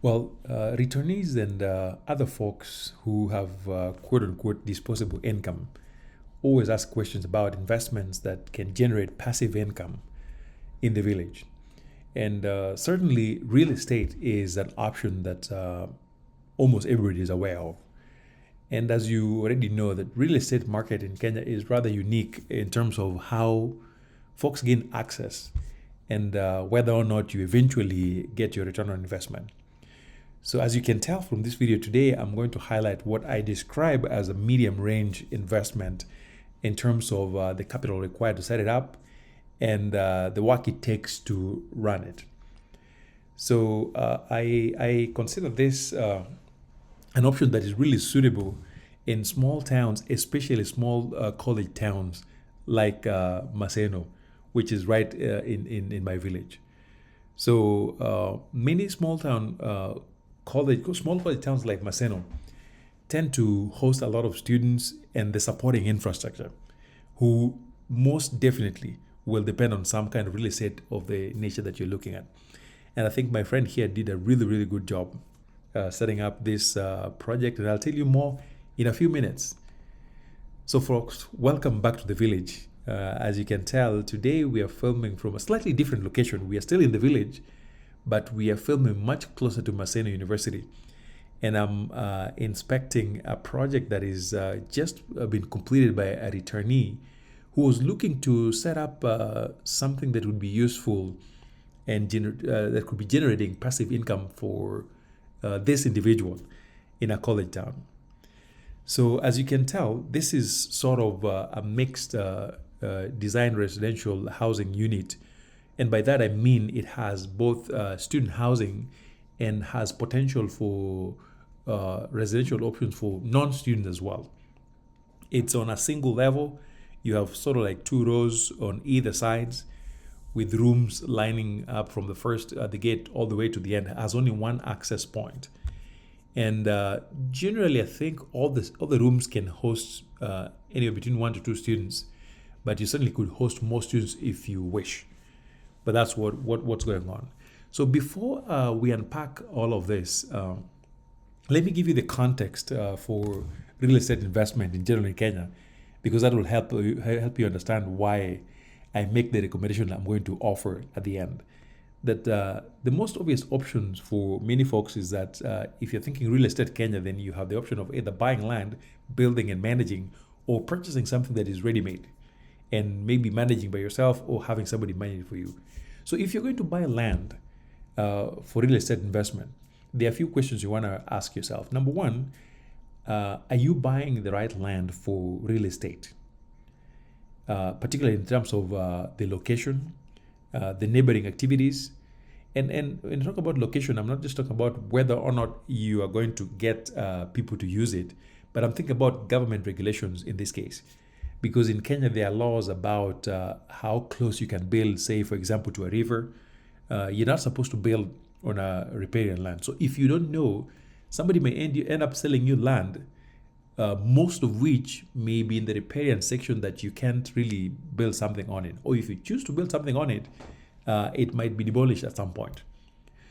Well, returnees and other folks who have quote unquote disposable income always ask questions about investments that can generate passive income in the village. And certainly, real estate is an option that almost everybody is aware of. And as you already know, the real estate market in Kenya is rather unique in terms of how folks gain access and whether or not you eventually get your return on investment. So as you can tell from this video today, I'm going to highlight what I describe as a medium range investment in terms of the capital required to set it up and the work it takes to run it. So I consider this an option that is really suitable in small towns, especially small college towns like Maseno, which is right in my village. So many small college towns like Maseno tend to host a lot of students and the supporting infrastructure who most definitely will depend on some kind of real estate of the nature that you're looking at. And I think my friend here did a really, really good job setting up this project, and I'll tell you more in a few minutes. So folks, welcome back to the village. As you can tell, today we are filming from a slightly different location. We are still in the village, but we are filming much closer to Maseno University. And I'm inspecting a project that is just been completed by a returnee who was looking to set up something that would be useful and that could be generating passive income for this individual in a college town. So as you can tell, this is sort of a mixed design residential housing unit. And by that, I mean it has both student housing and has potential for residential options for non-students as well. It's on a single level. You have sort of like two rows on either sides with rooms lining up from the first the gate all the way to the end. It has only one access point. And generally, I think all the rooms can host anywhere between 1 to 2 students, but you certainly could host more students if you wish. But that's what's going on. So before we unpack all of this, let me give you the context for real estate investment in general in Kenya, because that will help you understand why I make the recommendation I'm going to offer at the end. That the most obvious options for many folks is that if you're thinking real estate Kenya, then you have the option of either buying land, building and managing, or purchasing something that is ready-made and maybe managing by yourself or having somebody manage it for you. So if you're going to buy land for real estate investment, there are a few questions you want to ask yourself. Number one, are you buying the right land for real estate? Particularly in terms of the location, the neighboring activities. And when I talk about location, I'm not just talking about whether or not you are going to get people to use it, but I'm thinking about government regulations in this case. Because in Kenya, there are laws about how close you can build, say, for example, to a river. You're not supposed to build on a riparian land. So if you don't know, somebody may end up selling you land, most of which may be in the riparian section that you can't really build something on it. Or if you choose to build something on it, it might be demolished at some point.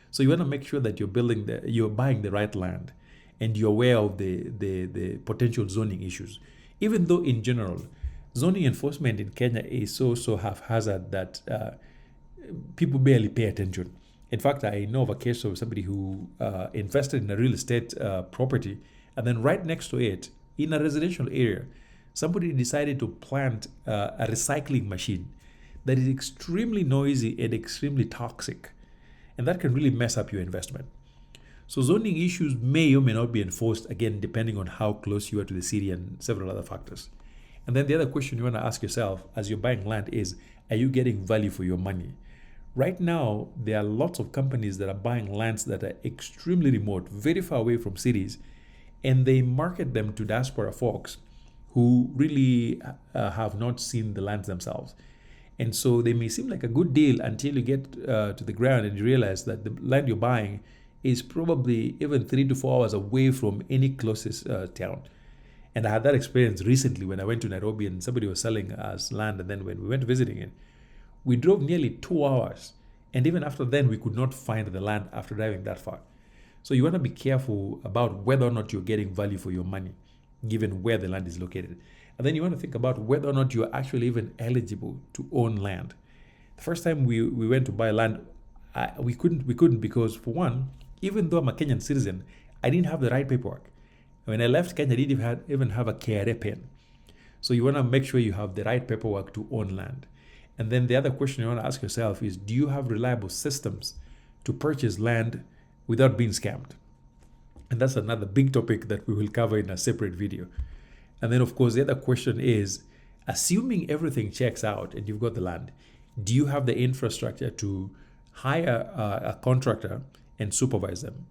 So you want to make sure that you're buying the right land and you're aware of the potential zoning issues. Even though in general, zoning enforcement in Kenya is so haphazard that people barely pay attention. In fact, I know of a case of somebody who invested in a real estate property, and then right next to it, in a residential area, somebody decided to plant a recycling machine that is extremely noisy and extremely toxic. And that can really mess up your investment. So zoning issues may or may not be enforced, again, depending on how close you are to the city and several other factors. And then the other question you want to ask yourself as you're buying land is, are you getting value for your money? Right now, there are lots of companies that are buying lands that are extremely remote, very far away from cities, and they market them to diaspora folks who really have not seen the lands themselves. And so they may seem like a good deal until you get to the ground and you realize that the land you're buying is probably even 3 to 4 hours away from any closest town. And I had that experience recently when I went to Nairobi and somebody was selling us land. And then when we went visiting it, we drove nearly 2 hours. And even after then, we could not find the land after driving that far. So you want to be careful about whether or not you're getting value for your money, given where the land is located. And then you want to think about whether or not you're actually even eligible to own land. The first time we went to buy land, we couldn't because, for one, even though I'm a Kenyan citizen, I didn't have the right paperwork. When I left Kenya, I didn't even have a KRA pin. So you want to make sure you have the right paperwork to own land. And then the other question you want to ask yourself is, do you have reliable systems to purchase land without being scammed? And that's another big topic that we will cover in a separate video. And then, of course, the other question is, assuming everything checks out and you've got the land, do you have the infrastructure to hire a contractor and supervise them?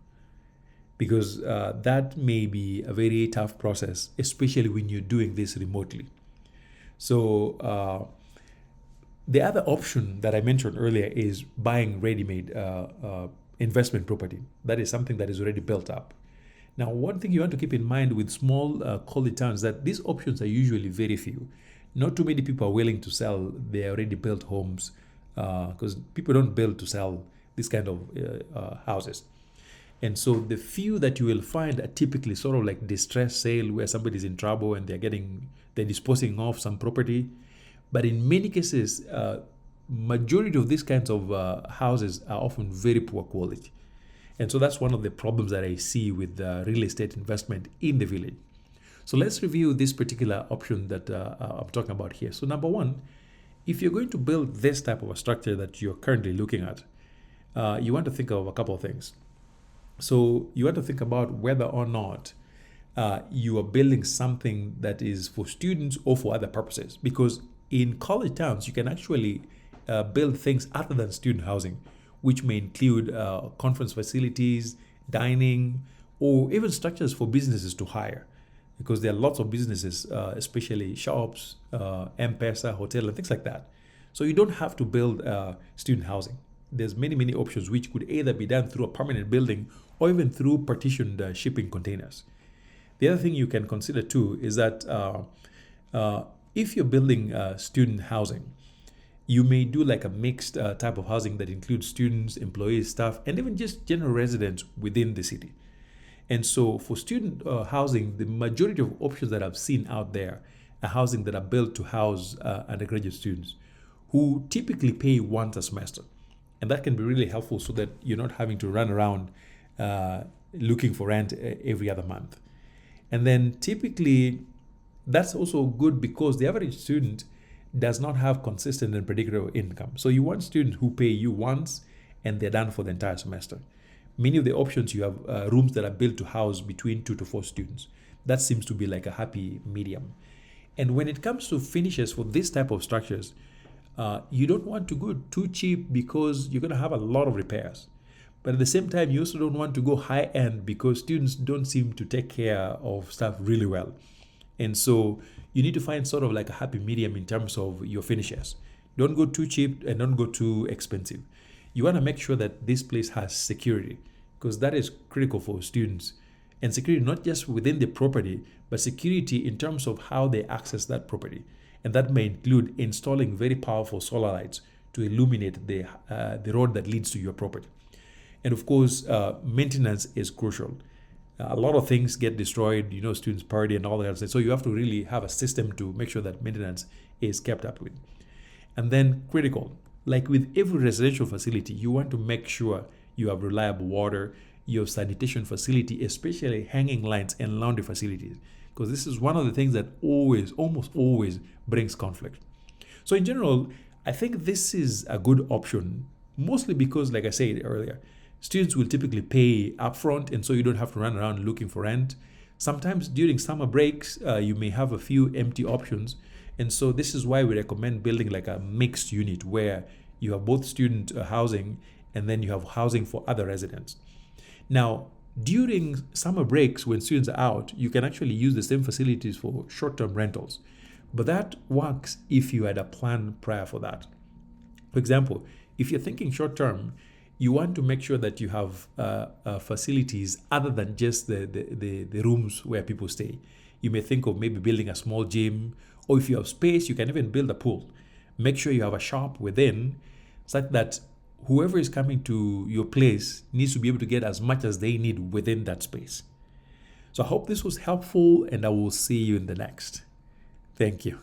Because that may be a very tough process, especially when you're doing this remotely. So the other option that I mentioned earlier is buying ready-made investment property. That is something that is already built up. Now, one thing you want to keep in mind with small college towns is that these options are usually very few. Not too many people are willing to sell their already built homes because people don't build to sell this kind of houses. And so the few that you will find are typically sort of like distressed sale where somebody's in trouble and they're disposing of some property. But in many cases, majority of these kinds of houses are often very poor quality. And so that's one of the problems that I see with real estate investment in the village. So let's review this particular option that I'm talking about here. So number one, if you're going to build this type of a structure that you're currently looking at, you want to think of a couple of things. So you want to think about whether or not you are building something that is for students or for other purposes. Because in college towns, you can actually build things other than student housing, which may include conference facilities, dining, or even structures for businesses to hire. Because there are lots of businesses, especially shops, M-Pesa, hotel, and things like that. So you don't have to build student housing. There's many options which could either be done through a permanent building or even through partitioned shipping containers. The other thing you can consider too is that if you're building student housing, you may do like a mixed type of housing that includes students, employees, staff, and even just general residents within the city. And so for student housing, the majority of options that I've seen out there are housing that are built to house undergraduate students who typically pay once a semester. And that can be really helpful so that you're not having to run around looking for rent every other month. And then typically that's also good because the average student does not have consistent and predictable income. So you want students who pay you once and they're done for the entire semester. Many of the options you have rooms that are built to house between 2 to 4 students. That seems to be like a happy medium. And when it comes to finishes for this type of structures, you don't want to go too cheap because you're going to have a lot of repairs. But at the same time, you also don't want to go high end because students don't seem to take care of stuff really well. And so you need to find sort of like a happy medium in terms of your finishes. Don't go too cheap and don't go too expensive. You want to make sure that this place has security because that is critical for students. And security not just within the property, but security in terms of how they access that property. And that may include installing very powerful solar lights to illuminate the road that leads to your property. And of course, maintenance is crucial. A lot of things get destroyed, students party and all that. So you have to really have a system to make sure that maintenance is kept up with. And then critical, like with every residential facility, you want to make sure you have reliable water, you have sanitation facility, especially hanging lines and laundry facilities, because this is one of the things that almost always brings conflict. So in general, I think this is a good option, mostly because, like I said earlier, students will typically pay upfront, and so you don't have to run around looking for rent. Sometimes during summer breaks, you may have a few empty options. And so this is why we recommend building like a mixed unit where you have both student housing and then you have housing for other residents. Now, during summer breaks when students are out, you can actually use the same facilities for short-term rentals. But that works if you had a plan prior for that. For example, if you're thinking short-term, you want to make sure that you have facilities other than just the rooms where people stay. You may think of maybe building a small gym, or if you have space, you can even build a pool. Make sure you have a shop within such that whoever is coming to your place needs to be able to get as much as they need within that space. So I hope this was helpful, and I will see you in the next. Thank you.